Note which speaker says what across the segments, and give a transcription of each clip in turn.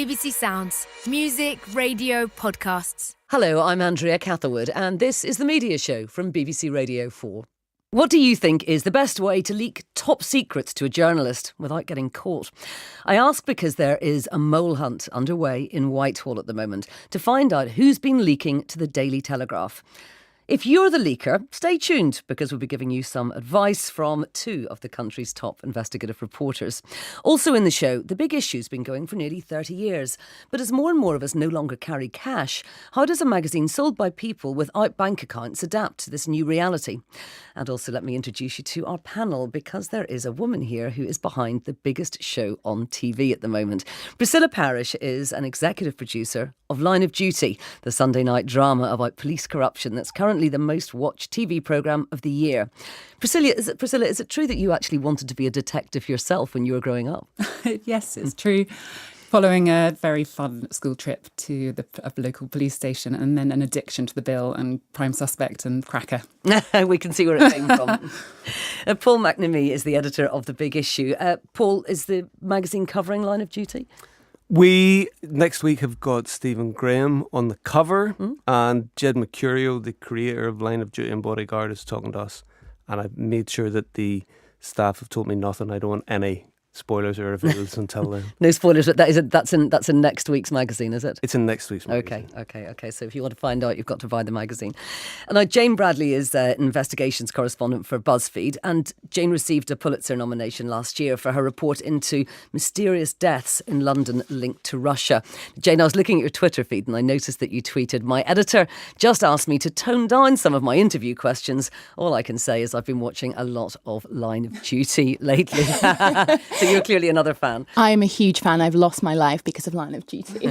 Speaker 1: BBC Sounds. Music, radio, podcasts.
Speaker 2: Hello, I'm Andrea Catherwood, and this is the Media Show from BBC Radio 4. What do you think is the best way to leak top secrets to a journalist without getting caught? I ask because there is a mole hunt underway in Whitehall at the moment to find out who's been leaking to the Daily Telegraph. If you're the leaker, stay tuned because we'll be giving you some advice from two of the country's top investigative reporters. Also in the show, the big issue's been going for nearly 30 years. But as more and more of us no longer carry cash, how does a magazine sold by people without bank accounts adapt to this new reality? And also let me introduce you to our panel because there is a woman here who is behind the biggest show on TV at the moment. Priscilla Parish is an executive producer of Line of Duty, the Sunday night drama about police corruption that's currently the most watched TV programme of the year. Priscilla, is it true that you actually wanted to be a detective yourself when you were growing up?
Speaker 3: Yes, it's true. Following a very fun school trip to a local police station and then an addiction to the bill and Prime Suspect and Cracker.
Speaker 2: We can see where it came from. Paul McNamee is the editor of The Big Issue. Paul, is the magazine covering Line of Duty?
Speaker 4: We, next week, have got Stephen Graham on the cover and Jed Mercurio, the creator of Line of Duty and Bodyguard, is talking to us. And I've made sure that the staff have told me nothing. I don't want any spoilers or reveals until then.
Speaker 2: No spoilers, but that's in next week's magazine, is it?
Speaker 4: It's in next week's magazine.
Speaker 2: Okay. So if you want to find out, you've got to buy the magazine. And now Jane Bradley is an investigations correspondent for BuzzFeed, and Jane received a Pulitzer nomination last year for her report into mysterious deaths in London linked to Russia. Jane, I was looking at your Twitter feed and I noticed that you tweeted, "My editor just asked me to tone down some of my interview questions. All I can say is I've been watching a lot of Line of Duty lately." So you're clearly another fan.
Speaker 5: I'm a huge fan. I've lost my life because of Line of Duty.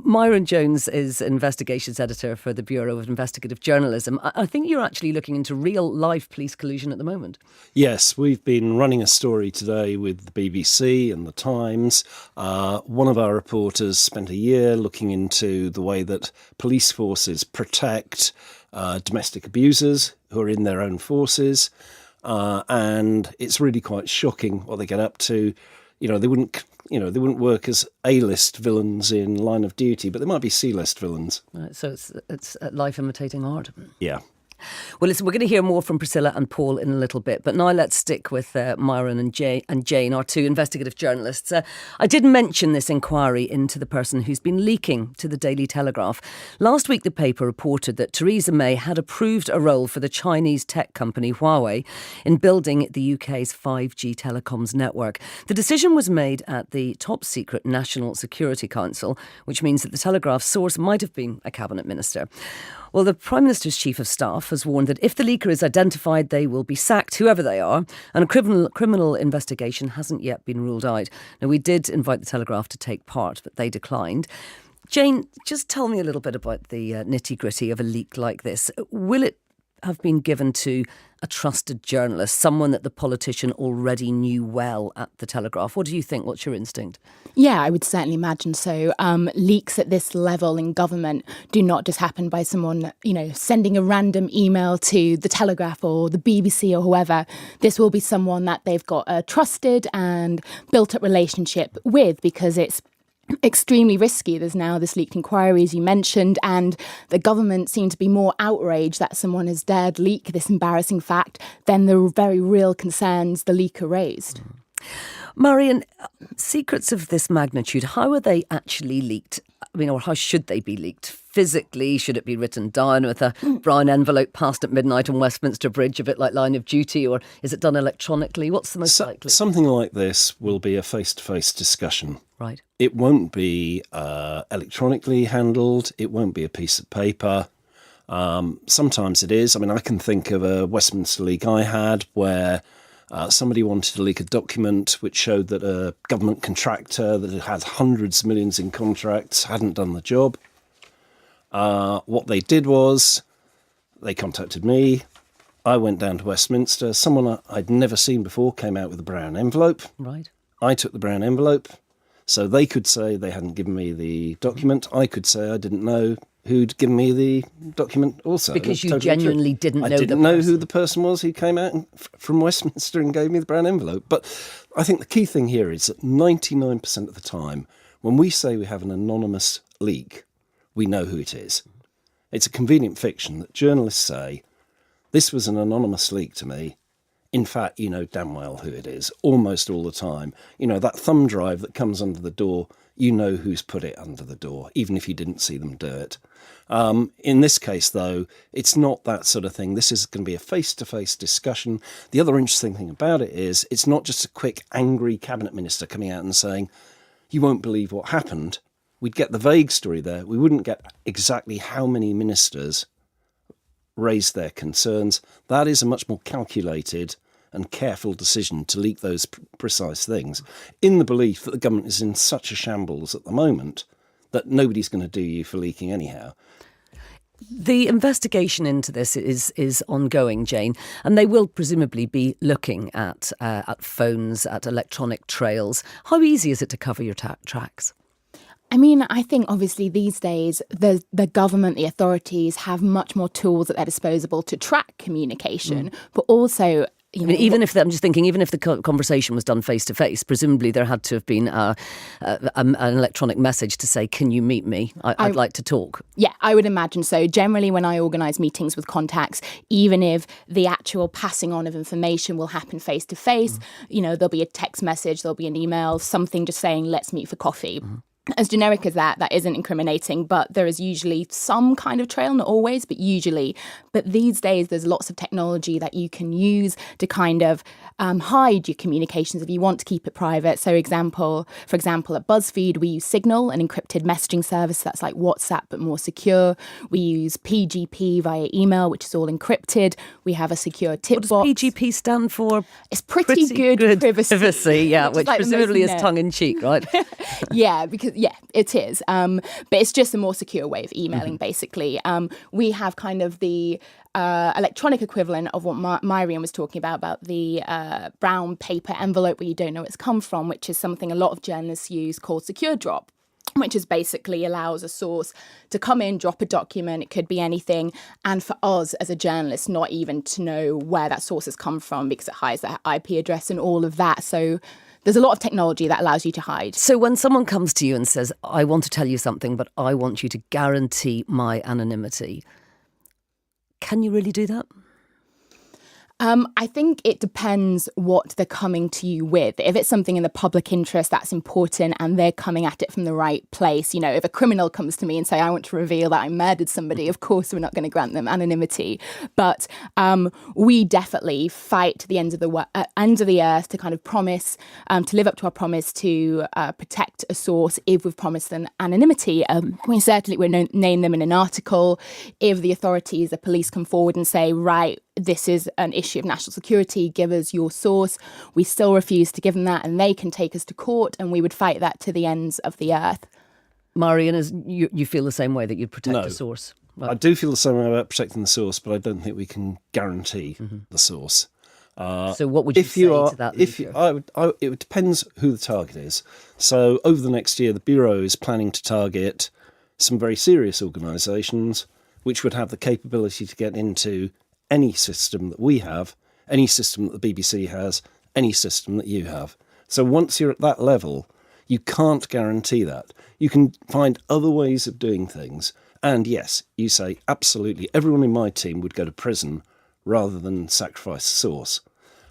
Speaker 2: Myron Jones is investigations editor for the Bureau of Investigative Journalism. I think you're actually looking into real life police collusion at the moment.
Speaker 6: Yes, we've been running a story today with the BBC and the Times. One of our reporters spent a year looking into the way that police forces protect domestic abusers who are in their own forces. And it's really quite shocking what they get up to. They wouldn't work as A-list villains in Line of Duty, but they might be C-list villains.
Speaker 2: Right, so it's life imitating art.
Speaker 6: Yeah.
Speaker 2: Well, listen, we're going to hear more from Priscilla and Paul in a little bit, but now let's stick with Myron and Jane, our two investigative journalists. I did mention this inquiry into the person who's been leaking to the Daily Telegraph. Last week, the paper reported that Theresa May had approved a role for the Chinese tech company Huawei in building the UK's 5G telecoms network. The decision was made at the top secret National Security Council, which means that the Telegraph's source might have been a cabinet minister. Well, the Prime Minister's Chief of Staff has warned that if the leaker is identified, they will be sacked, whoever they are, and a criminal investigation hasn't yet been ruled out. Now, we did invite the Telegraph to take part, but they declined. Jane, just tell me a little bit about the nitty-gritty of a leak like this. Will it have been given to a trusted journalist, someone that the politician already knew well at the Telegraph? What do you think? What's your instinct?
Speaker 5: Yeah, I would certainly imagine so. Leaks at this level in government do not just happen by someone, sending a random email to the Telegraph or the BBC or whoever. This will be someone that they've got a trusted and built up relationship with, because it's extremely risky. There's now this leaked inquiry, as you mentioned, and the government seem to be more outraged that someone has dared leak this embarrassing fact than the very real concerns the leaker raised.
Speaker 2: Marion, secrets of this magnitude, how are they actually leaked? Or how should they be leaked? Physically, should it be written down with a brown envelope passed at midnight on Westminster Bridge, a bit like Line of Duty, or is it done electronically? What's the most likely?
Speaker 6: Something like this will be a face-to-face discussion.
Speaker 2: Right.
Speaker 6: It won't be electronically handled. It won't be a piece of paper. Sometimes it is. I can think of a Westminster leak I had where somebody wanted to leak a document which showed that a government contractor that had hundreds of millions in contracts hadn't done the job. What they did was they contacted me. I went down to Westminster. Someone I'd never seen before came out with a brown envelope.
Speaker 2: Right.
Speaker 6: I took the brown envelope. So they could say they hadn't given me the document. I could say I didn't know. who'd given me the document also.
Speaker 2: Because you
Speaker 6: Totally true.
Speaker 2: genuinely didn't know
Speaker 6: I
Speaker 2: the
Speaker 6: didn't know
Speaker 2: person.
Speaker 6: who the person was who came out from Westminster and gave me the brown envelope. But I think the key thing here is that 99% of the time, when we say we have an anonymous leak, we know who it is. It's a convenient fiction that journalists say, this was an anonymous leak to me. In fact, you know damn well who it is, almost all the time. You know, that thumb drive that comes under the door, you know who's put it under the door, even if you didn't see them do it. In this case, though, it's not that sort of thing. This is going to be a face-to-face discussion. The other interesting thing about it is it's not just a quick, angry cabinet minister coming out and saying, you won't believe what happened. We'd get the vague story there. We wouldn't get exactly how many ministers raised their concerns. That is a much more calculated and careful decision to leak those precise things, in the belief that the government is in such a shambles at the moment that nobody's going to do you for leaking anyhow.
Speaker 2: The investigation into this is ongoing, Jane, and they will presumably be looking at phones, at electronic trails. How easy is it to cover your tracks?
Speaker 5: I mean, I think obviously these days the government, the authorities have much more tools at their disposal to track communication, but also, you know,
Speaker 2: even if the conversation was done face to face, presumably there had to have been an electronic message to say, "Can you meet me? I'd like to talk."
Speaker 5: Yeah, I would imagine so. Generally, when I organise meetings with contacts, even if the actual passing on of information will happen face to face, you know, there'll be a text message, there'll be an email, something just saying, "Let's meet for coffee." As generic as that isn't incriminating, but there is usually some kind of trail, not always, but usually. But these days, there's lots of technology that you can use to kind of hide your communications if you want to keep it private. So, for example, at BuzzFeed, we use Signal, an encrypted messaging service that's like WhatsApp but more secure. We use PGP via email, which is all encrypted. We have a secure tip box.
Speaker 2: What does PGP stand for?
Speaker 5: It's pretty good privacy.
Speaker 2: Yeah, which
Speaker 5: like
Speaker 2: presumably is tongue-in-cheek, right?
Speaker 5: Yeah, because it is. But it's just a more secure way of emailing, basically. We have kind of the electronic equivalent of what Myriam was talking about the brown paper envelope where you don't know where it's come from, which is something a lot of journalists use called Secure Drop, which is basically allows a source to come in, drop a document, it could be anything, and for us as a journalist not even to know where that source has come from because it hides that IP address and all of that. So there's a lot of technology that allows you to hide.
Speaker 2: So when someone comes to you and says, "I want to tell you something, but I want you to guarantee my anonymity," can you really do that?
Speaker 5: I think it depends what they're coming to you with. If it's something in the public interest that's important and they're coming at it from the right place, you know, if a criminal comes to me and say, "I want to reveal that I murdered somebody," of course we're not going to grant them anonymity. But we definitely fight to the end of the earth to kind of promise, to live up to our promise to protect a source if we've promised them anonymity. We certainly would name them in an article. If the authorities, the police come forward and say, "Right, this is an issue of national security, give us your source," we still refuse to give them that, and they can take us to court, and we would fight that to the ends of the earth.
Speaker 2: Marion, you feel the same way that you'd protect
Speaker 6: No.
Speaker 2: the source? Well,
Speaker 6: I do feel the same way about protecting the source, but I don't think we can guarantee the source.
Speaker 2: so what would you say to that?
Speaker 6: It depends who the target is. So over the next year, the Bureau is planning to target some very serious organisations which would have the capability to get into any system that we have, any system that the BBC has, any system that you have. So once you're at that level, you can't guarantee that. You can find other ways of doing things. And yes, you say, absolutely, everyone in my team would go to prison rather than sacrifice the source.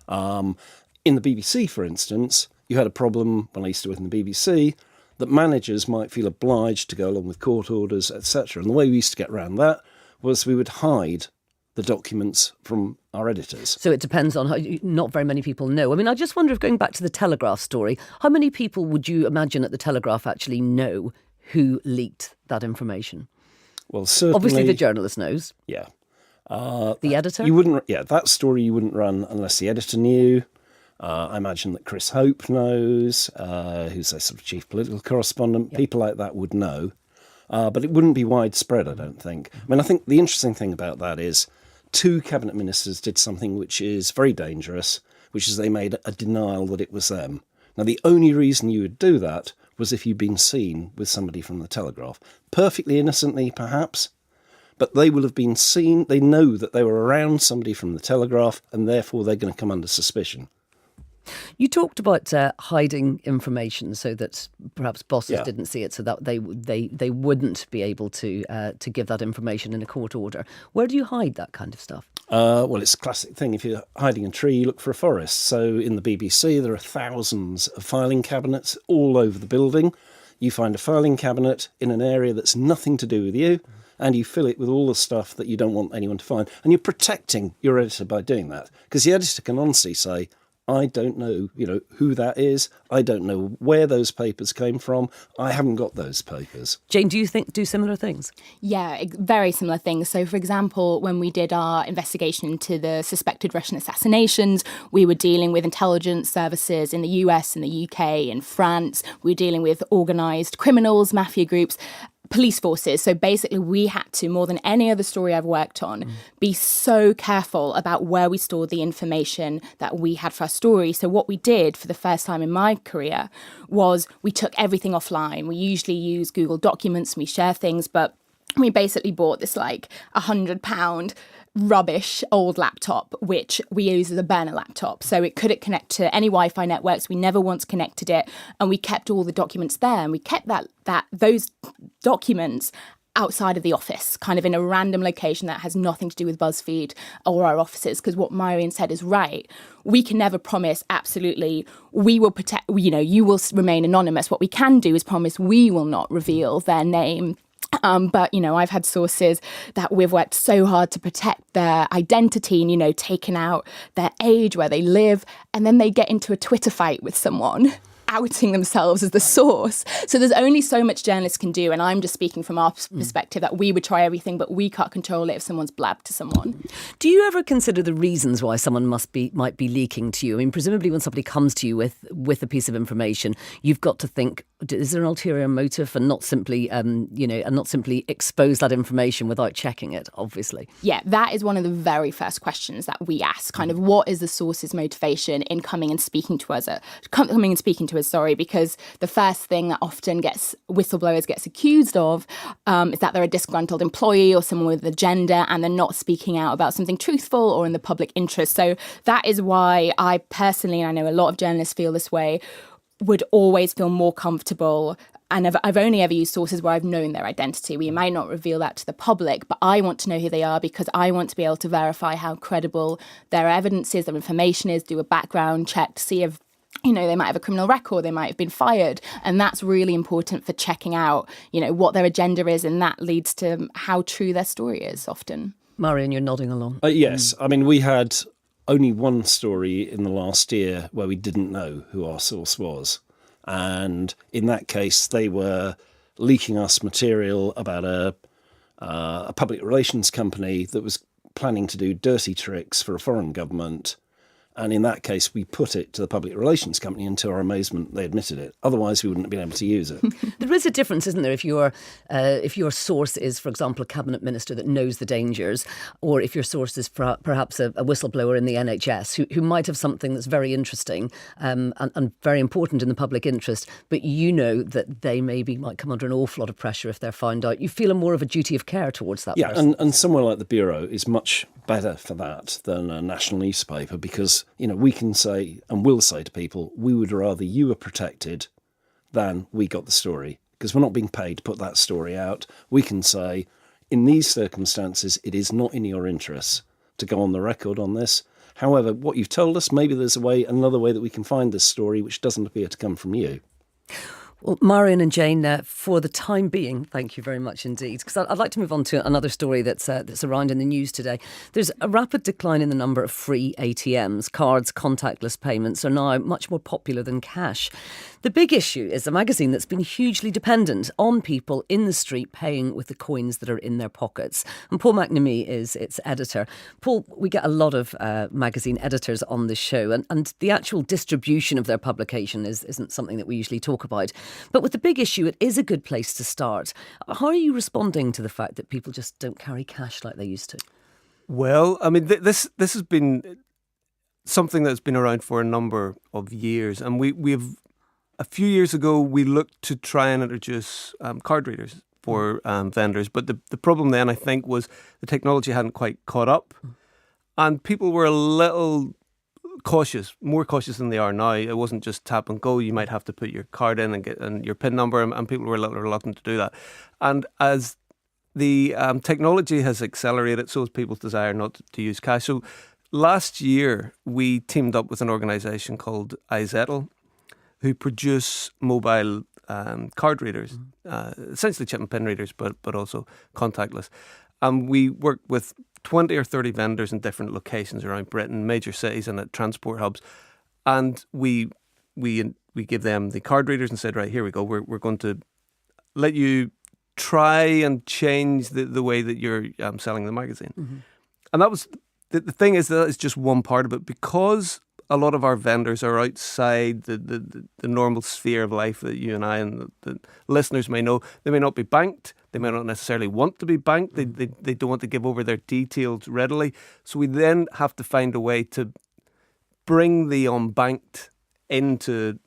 Speaker 6: In the BBC, for instance, you had a problem when I used to work in the BBC that managers might feel obliged to go along with court orders, etc. And the way we used to get around that was we would hide the documents from our editors.
Speaker 2: So it depends on how. Not very many people know. I mean, I just wonder if, going back to the Telegraph story, how many people would you imagine at the Telegraph actually know who leaked that information?
Speaker 6: Well, certainly,
Speaker 2: Obviously, the journalist knows.
Speaker 6: Yeah.
Speaker 2: The editor?
Speaker 6: You wouldn't. Yeah, that story you wouldn't run unless the editor knew. I imagine that Chris Hope knows, who's a sort of chief political correspondent. Yep. People like that would know. But it wouldn't be widespread, I don't think. I mean, I think the interesting thing about that is 2 cabinet ministers did something which is very dangerous, which is they made a denial that it was them. Now, the only reason you would do that was if you'd been seen with somebody from the Telegraph. Perfectly innocently, perhaps, but they will have been seen. They know that they were around somebody from the Telegraph, and therefore they're going to come under suspicion.
Speaker 2: You talked about hiding information so that perhaps bosses didn't see it, so that they wouldn't be able to give that information in a court order. Where do you hide that kind of stuff?
Speaker 6: Well, it's a classic thing. If you're hiding a tree, you look for a forest. So in the BBC, there are thousands of filing cabinets all over the building. You find a filing cabinet in an area that's nothing to do with you, and you fill it with all the stuff that you don't want anyone to find. And you're protecting your editor by doing that, because the editor can honestly say, I don't know, who that is. I don't know where those papers came from. I haven't got those papers.
Speaker 2: Jane, do you do similar things?
Speaker 5: Yeah, very similar things. So, for example, when we did our investigation into the suspected Russian assassinations, we were dealing with intelligence services in the US, in the UK, in France. We were dealing with organised criminals, mafia groups, police forces. So basically we had to, more than any other story I've worked on, be so careful about where we stored the information that we had for our story. So what we did for the first time in my career was we took everything offline. We usually use Google Documents and we share things, but we basically bought this like £100 rubbish old laptop, which we use as a burner laptop. So it couldn't connect to any Wi-Fi networks. We never once connected it. And we kept all the documents there. And we kept those documents outside of the office, kind of in a random location that has nothing to do with BuzzFeed or our offices. Because what Marion said is right. We can never promise absolutely we will protect, you will remain anonymous. What we can do is promise we will not reveal their name. But, I've had sources that we've worked so hard to protect their identity and, taken out their age, where they live, and then they get into a Twitter fight with someone, outing themselves as the source. So there's only so much journalists can do. And I'm just speaking from our perspective that we would try everything, but we can't control it if someone's blabbed to someone.
Speaker 2: Do you ever consider the reasons why someone might be leaking to you? I mean, presumably when somebody comes to you with a piece of information, you've got to think, is there an ulterior motive, and not simply, expose that information without checking it, obviously? Yeah,
Speaker 5: that is one of the very first questions that we ask, kind of what is the source's motivation in coming and speaking to us, because the first thing that often whistleblowers gets accused of is that they're a disgruntled employee or someone with an agenda and they're not speaking out about something truthful or in the public interest. So that is why I personally, and I know a lot of journalists feel this way, would always feel more comfortable. And I've only ever used sources where I've known their identity. We might not reveal that to the public, but I want to know who they are because I want to be able to verify how credible their evidence is, their information is, do a background check to see if they might have a criminal record, they might have been fired. And that's really important for checking out, what their agenda is. And that leads to how true their story is often.
Speaker 2: Marion, you're nodding along.
Speaker 6: Yes. I mean, we had only one story in the last year where we didn't know who our source was. And in that case, they were leaking us material about a public relations company that was planning to do dirty tricks for a foreign government. And in that case, we put it to the public relations company, and to our amazement, they admitted it. Otherwise, we wouldn't have been able to use it.
Speaker 2: There is a difference, isn't there, if your source is, for example, a cabinet minister that knows the dangers, or if your source is perhaps a whistleblower in the NHS who might have something that's very interesting and very important in the public interest, but that they might come under an awful lot of pressure if they're found out. You feel more of a duty of care towards that person.
Speaker 6: And somewhere like the Bureau is much better for that than a national newspaper, because we can say and will say to people, we would rather you were protected than we got the story, because we're not being paid to put that story out. We can say, in these circumstances, it is not in your interests to go on the record on this. However, what you've told us, maybe there's another way that we can find this story which doesn't appear to come from you.
Speaker 2: Well, Marion and Jane, for the time being, thank you very much indeed. Because I'd like to move on to another story that's around in the news today. There's a rapid decline in the number of free ATMs. Cards, contactless payments are now much more popular than cash. The big issue is a magazine that's been hugely dependent on people in the street paying with the coins that are in their pockets. And Paul McNamee is its editor. Paul, we get a lot of magazine editors on this show, and the actual distribution of their publication isn't something that we usually talk about. But with the big issue, it is a good place to start. How are you responding to the fact that people just don't carry cash like they used to?
Speaker 4: Well, I mean, this has been something that's been around for a number of years, and we've a few years ago, we looked to try and introduce card readers for vendors. But the problem then, I think, was the technology hadn't quite caught up. And people were a little cautious, more cautious than they are now. It wasn't just tap and go. You might have to put your card in and get your PIN number, and people were a little reluctant to do that. And as the technology has accelerated, so has people's desire not to use cash. So last year, we teamed up with an organisation called iZettle, who produce mobile card readers, essentially chip and pin readers, but also contactless. And we worked with 20 or 30 vendors in different locations around Britain, major cities and at transport hubs. And we gave them the card readers and said, right, here we go. We're going to let you try and change the way that you're selling the magazine. Mm-hmm. And that was, the thing is that is just one part of it, because a lot of our vendors are outside the normal sphere of life that you and I and the listeners may know. They may not be banked. They may not necessarily want to be banked. They don't want to give over their details readily. So we then have to find a way to bring the unbanked into,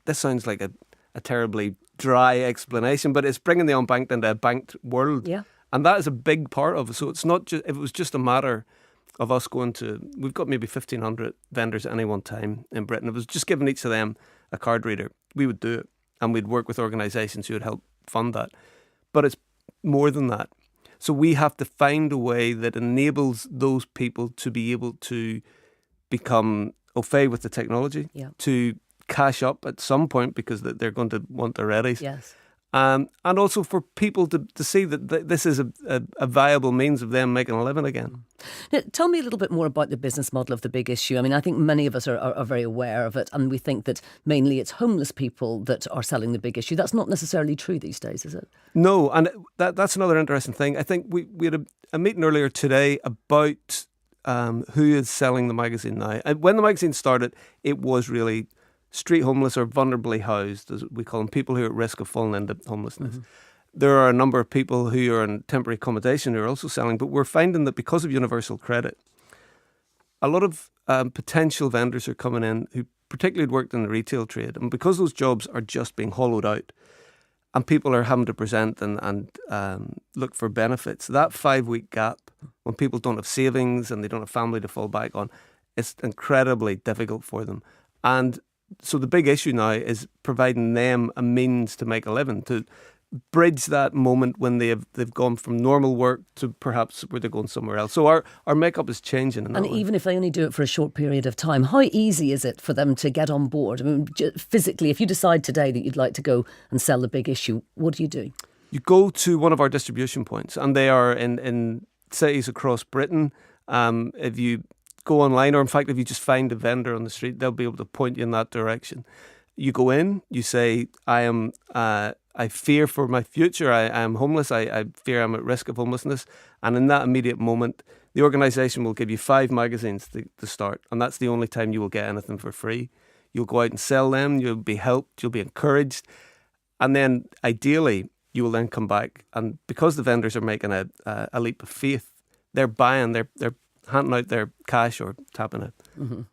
Speaker 4: this sounds like a terribly dry explanation, but it's bringing the unbanked into a banked world. Yeah. And that is a big part of it. So it's not just, if it was just a matter of us going to, we've got maybe 1,500 vendors at any one time in Britain. If it was just giving each of them a card reader, we would do it. And we'd work with organisations who would help fund that. But it's more than that. So we have to find a way that enables those people to be able to become au fait with the technology, to cash up at some point because they're going to want their readies.
Speaker 2: Yes.
Speaker 4: And also for people to see that this is a viable means of them making a living again.
Speaker 2: Now, tell me a little bit more about the business model of The Big Issue. I mean, I think many of us are very aware of it, and we think that mainly it's homeless people that are selling The Big Issue. That's not necessarily true these days, is it? No, and that's another interesting thing. I think we had a meeting earlier today about who is selling the magazine now. And when the magazine started, it was really street homeless or vulnerably housed, as we call them, people who are at risk of falling into homelessness. Mm-hmm. There are a number of people who are in temporary accommodation who are also selling, but we're finding that because of universal credit, a lot of potential vendors are coming in who particularly had worked in the retail trade, and because those jobs are just being hollowed out and people are having to present and look for benefits, that 5-week gap when people don't have savings and they don't have family to fall back on, it's incredibly difficult for them. And so the big issue now is providing them a means to make a living, to bridge that moment when they've gone from normal work to perhaps where they're going somewhere else. So our makeup is changing. And even if they only do it for a short period of time, how easy is it for them to get on board? I mean, physically, if you decide today that you'd like to go and sell The Big Issue, what do you do?
Speaker 4: You go to one of our distribution points, and they are in cities across Britain. If you go online, or in fact, if you just find a vendor on the street, they'll be able to point you in that direction. You go in, you say, I fear for my future, I am homeless, I fear I'm at risk of homelessness. And in that immediate moment, the organisation will give you 5 magazines to start. And that's the only time you will get anything for free. You'll go out and sell them, you'll be helped, you'll be encouraged. And then ideally, you will then come back. And because the vendors are making a leap of faith, they're buying, they're handing out their cash or tapping a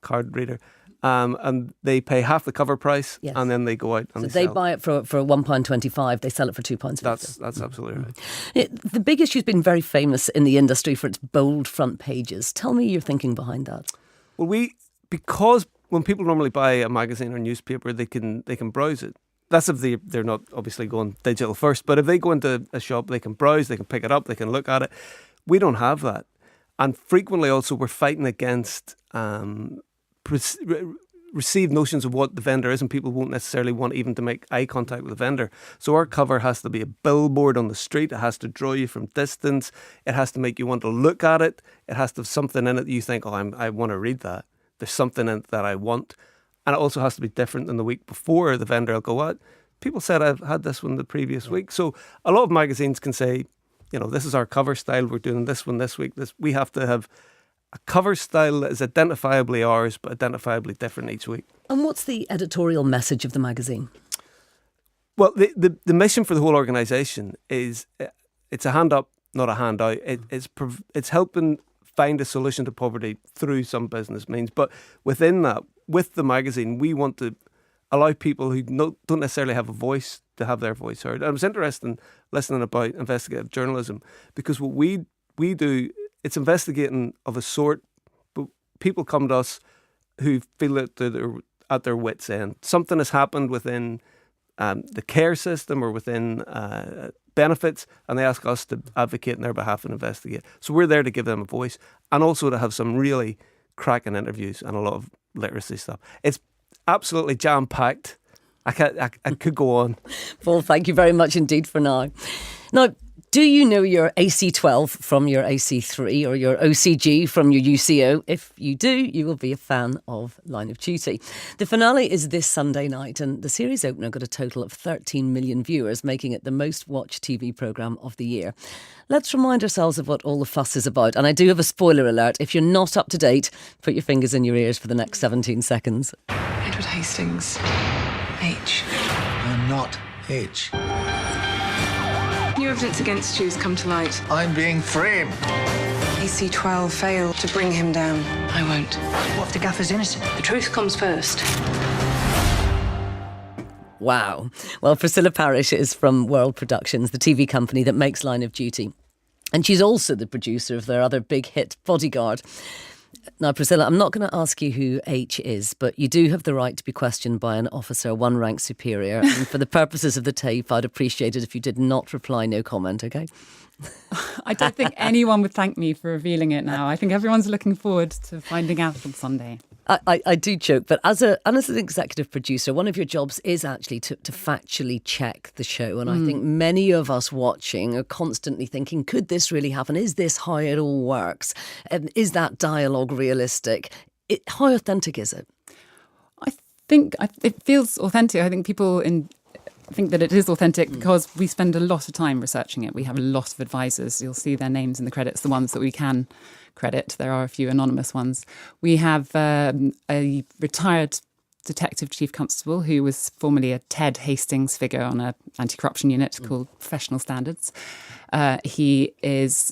Speaker 4: card reader, and they pay half the cover price, and then they go out and
Speaker 2: they buy it for £1.25, they sell it for £2.50.
Speaker 4: That's absolutely right.
Speaker 2: The Big Issue's been very famous in the industry for its bold front pages. Tell me your thinking behind that.
Speaker 4: Well, because when people normally buy a magazine or newspaper, they can browse it. That's if they're not obviously going digital first, but if they go into a shop, they can browse, they can pick it up, they can look at it. We don't have that. And frequently also we're fighting against received notions of what the vendor is, and people won't necessarily want even to make eye contact with the vendor. So our cover has to be a billboard on the street. It has to draw you from distance. It has to make you want to look at it. It has to have something in it that you think, I want to read that. There's something in it that I want. And it also has to be different than the week before. The vendor will go, what? People said I've had this one the previous week. So a lot of magazines can say, this is our cover style. We're doing this one this week. We have to have a cover style that is identifiably ours, but identifiably different each week.
Speaker 2: And what's the editorial message of the magazine?
Speaker 4: Well, the mission for the whole organisation is it's a hand up, not a hand out. It's helping find a solution to poverty through some business means. But within that, with the magazine, we want to allow people who don't necessarily have a voice to have their voice heard. And it was interesting listening about investigative journalism, because what we do, it's investigating of a sort, but people come to us who feel that they're at their wits' end. Something has happened within the care system or within benefits, and they ask us to advocate on their behalf and investigate. So we're there to give them a voice, and also to have some really cracking interviews and a lot of literacy stuff. It's absolutely jam-packed. I could go on.
Speaker 2: Paul, thank you very much indeed for now. Now, do you know your AC12 from your AC3 or your OCG from your UCO? If you do, you will be a fan of Line of Duty. The finale is this Sunday night, and the series opener got a total of 13 million viewers, making it the most watched TV programme of the year. Let's remind ourselves of what all the fuss is about. And I do have a spoiler alert. If you're not up to date, put your fingers in your ears for the next 17 seconds.
Speaker 7: Edward Hastings, H.
Speaker 8: I'm not H.
Speaker 7: New evidence against you has come to light.
Speaker 8: I'm being framed.
Speaker 7: AC12 failed to bring him down. I won't.
Speaker 8: What if the gaffer's innocent?
Speaker 7: The truth comes first.
Speaker 2: Wow. Well, Priscilla Parish is from World Productions, the TV company that makes Line of Duty. And she's also the producer of their other big hit, Bodyguard. Now, Priscilla, I'm not going to ask you who H is, but you do have the right to be questioned by an officer one rank superior. And for the purposes of the tape, I'd appreciate it if you did not reply, no comment, OK?
Speaker 3: I don't think anyone would thank me for revealing it now. I think everyone's looking forward to finding out on Sunday.
Speaker 2: I do joke, but as an executive producer, one of your jobs is actually to factually check the show. And I think many of us watching are constantly thinking, could this really happen? Is this how it all works? Is that dialogue realistic? How authentic is it?
Speaker 3: I think it feels authentic. I think people think that it is authentic because we spend a lot of time researching it. We have a lot of advisors. You'll see their names in the credits, the ones that we can credit. There are a few anonymous ones. We have a retired detective chief constable who was formerly a Ted Hastings figure on an anti-corruption unit called Professional Standards. He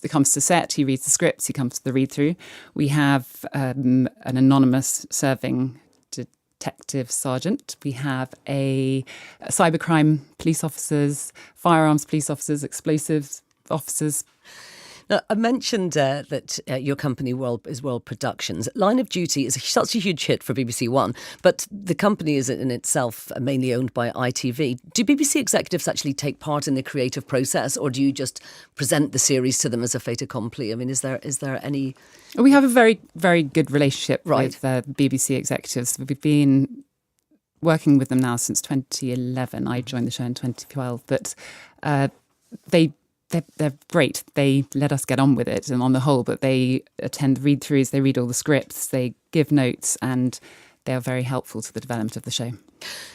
Speaker 3: comes to set, he reads the scripts, he comes to the read-through. We have an anonymous serving detective sergeant. We have a cybercrime police officers, firearms police officers, explosives officers.
Speaker 2: Now, I mentioned that your company is World Productions. Line of Duty is such a huge hit for BBC One, but the company is in itself mainly owned by ITV. Do BBC executives actually take part in the creative process, or do you just present the series to them as a fait accompli? I mean, is there any...
Speaker 3: We have a very, very good relationship
Speaker 2: with
Speaker 3: BBC executives. We've been working with them now since 2011. I joined the show in 2012, but they're great. They let us get on with it and on the whole, but they attend read-throughs, they read all the scripts, they give notes, and they are very helpful to the development of the show.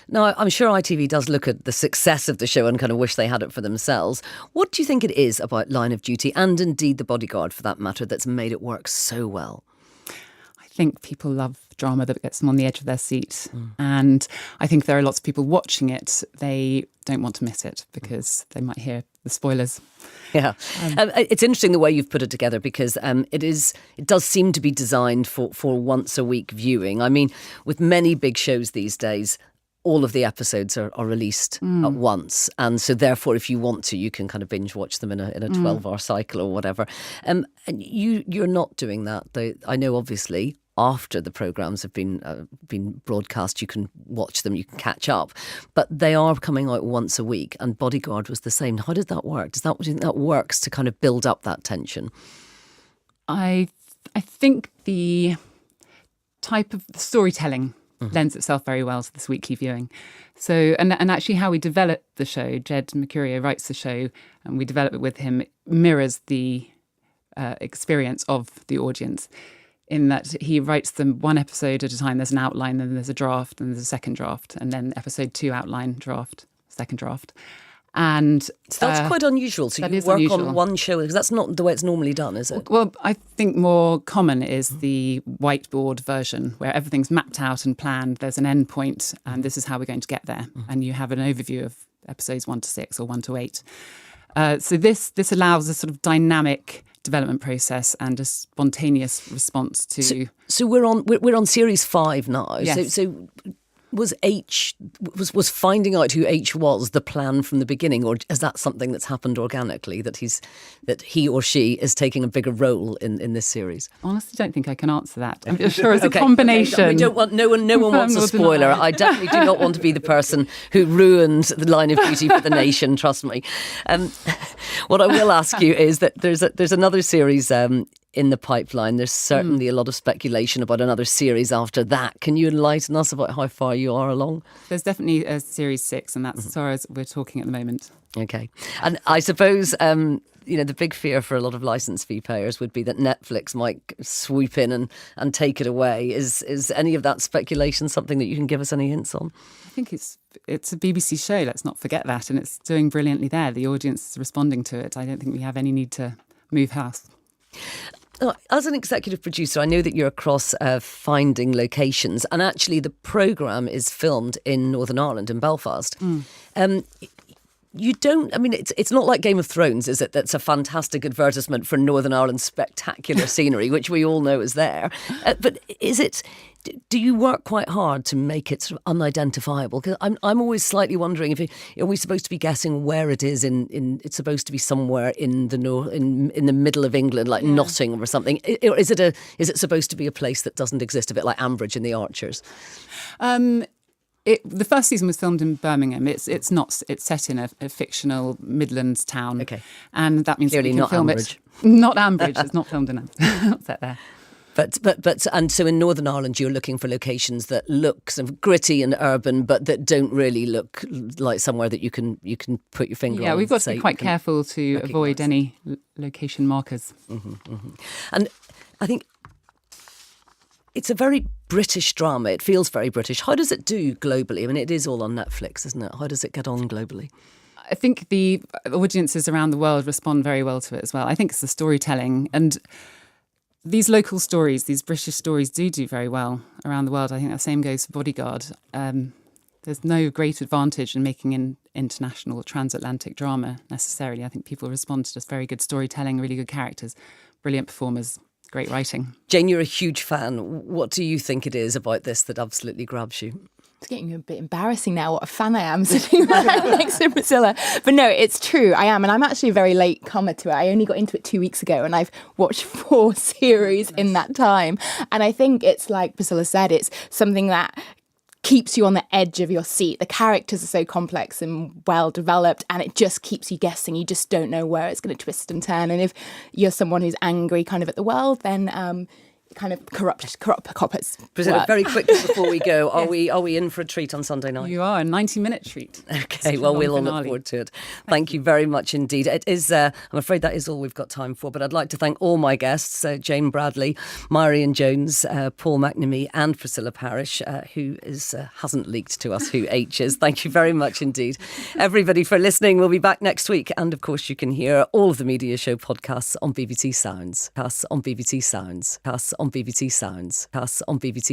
Speaker 2: Now, I'm sure ITV does look at the success of the show and kind of wish they had it for themselves. What do you think it is about Line of Duty, and indeed The Bodyguard for that matter, that's made it work so well?
Speaker 3: I think people love drama that gets them on the edge of their seat. And I think there are lots of people watching it. They don't want to miss it because they might hear the spoilers.
Speaker 2: Yeah. It's interesting the way you've put it together, because it does seem to be designed for once a week viewing. I mean, with many big shows these days, all of the episodes are released at once. And so therefore, if you want to, you can kind of binge watch them in a 12-hour cycle or whatever. And you're not doing that. I know, obviously, after the programmes have been broadcast, you can watch them, you can catch up. But they are coming out once a week, and Bodyguard was the same. How did that work? Do you think that works to kind of build up that tension?
Speaker 3: I think the type of storytelling lends itself very well to this weekly viewing. So, and actually how we develop the show, Jed Mercurio writes the show and we develop it with him, mirrors the experience of the audience, in that he writes them one episode at a time. There's an outline, then there's a draft, and there's a second draft, and then episode 2 outline, draft, second draft. And
Speaker 2: so that's quite unusual. So you work on one show, because that's not the way it's normally done, is it?
Speaker 3: Well, I think more common is the whiteboard version, where everything's mapped out and planned. There's an end point, and this is how we're going to get there. And you have an overview of episodes 1 to 6 or 1 to 8. So this allows a sort of dynamic development process and a spontaneous response to.
Speaker 2: So we're on series 5 now.
Speaker 3: Yes.
Speaker 2: So Was finding out who H was the plan from the beginning, or is that something that's happened organically, that he or she is taking a bigger role in this series?
Speaker 3: Honestly, don't think I can answer that. I'm sure it's a combination.
Speaker 2: Okay. We don't want no one wants a spoiler. I definitely do not want to be the person who ruined the Line of Duty for the nation. Trust me. What I will ask you is that there's another series in the pipeline. There's certainly a lot of speculation about another series after that. Can you enlighten us about how far you are along?
Speaker 3: There's definitely a Series 6, and that's as far as we're talking at the moment.
Speaker 2: Okay. And I suppose, the big fear for a lot of licence fee payers would be that Netflix might swoop in and take it away. Is any of that speculation something that you can give us any hints on?
Speaker 3: I think it's a BBC show, let's not forget that, and it's doing brilliantly there. The audience is responding to it. I don't think we have any need to move house.
Speaker 2: As an executive producer, I know that you're across finding locations, and actually the programme is filmed in Northern Ireland, in Belfast. You don't, it's not like Game of Thrones, is it? That's a fantastic advertisement for Northern Ireland's spectacular scenery, which we all know is there. But do you work quite hard to make it sort of unidentifiable? Because I'm always slightly wondering, are we supposed to be guessing where it is it's supposed to be somewhere in the in the middle of England, like Nottingham or something? Or is it supposed to be a place that doesn't exist, a bit like Ambridge in The Archers?
Speaker 3: The first season was filmed in Birmingham. It's set in a fictional Midlands town.
Speaker 2: Okay,
Speaker 3: and that means
Speaker 2: clearly
Speaker 3: that we can
Speaker 2: not
Speaker 3: film
Speaker 2: Ambridge.
Speaker 3: It. Not Ambridge. It's not filmed in not set there.
Speaker 2: But and so in Northern Ireland, you're looking for locations that look sort of gritty and urban, but that don't really look like somewhere that you can put your finger on.
Speaker 3: Yeah, we've got to be quite careful to avoid any location markers.
Speaker 2: And I think it's a very British drama. It feels very British. How does it do globally? I mean, it is all on Netflix, isn't it? How does it get on globally?
Speaker 3: I think the audiences around the world respond very well to it as well. I think it's the storytelling, and these local stories, these British stories do very well around the world. I think the same goes for Bodyguard. There's no great advantage in making an international transatlantic drama necessarily. I think people respond to just very good storytelling, really good characters, brilliant performers, great writing.
Speaker 2: Jane, you're a huge fan. What do you think it is about this that absolutely grabs you?
Speaker 5: It's getting a bit embarrassing now what a fan I am sitting right next to Priscilla. But no, it's true, I am. And I'm actually a very late comer to it. I only got into it 2 weeks ago and I've watched 4 series in that time. And I think it's like Priscilla said, it's something that keeps you on the edge of your seat. The characters are so complex and well developed, and it just keeps you guessing. You just don't know where it's going to twist and turn. And if you're someone who's angry kind of at the world, then kind of corrupt coppers.
Speaker 2: Priscilla, very quickly before we go, are we in for a treat on Sunday night?
Speaker 3: You are, a 90-minute treat.
Speaker 2: Okay, well, we'll all look forward to it. Thank you very much indeed. It is, I'm afraid that is all we've got time for, but I'd like to thank all my guests, Jane Bradley, Marion Jones, Paul McNamee and Priscilla Parish, who hasn't leaked to us who H is. Thank you very much indeed. Everybody for listening. We'll be back next week. And of course, you can hear all of the Media Show podcasts on BBC Sounds. On BBC Sounds. On BBC Sounds. On BBC